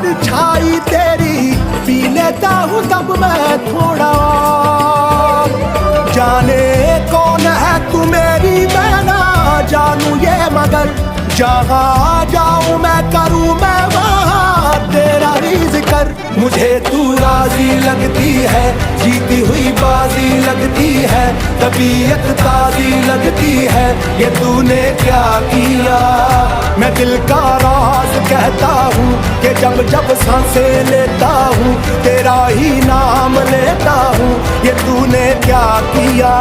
परछाई तेरी पी लेता हूँ तब मैं थोड़ा। जाने कौन है तू मेरी मैं ना जानू ये, मगर जहाँ जाऊँ मैं करूँ मैं वहाँ तेरा ही जिक्र। मुझे तू राजी लगती है, जीती हुई बाजी लगती है, तबीयत ताजी लगती है, ये तूने क्या किया। मैं दिल का राज कहता हूँ कि जब जब सांसें लेता हूँ तेरा ही नाम लेता हूँ, ये तूने क्या किया।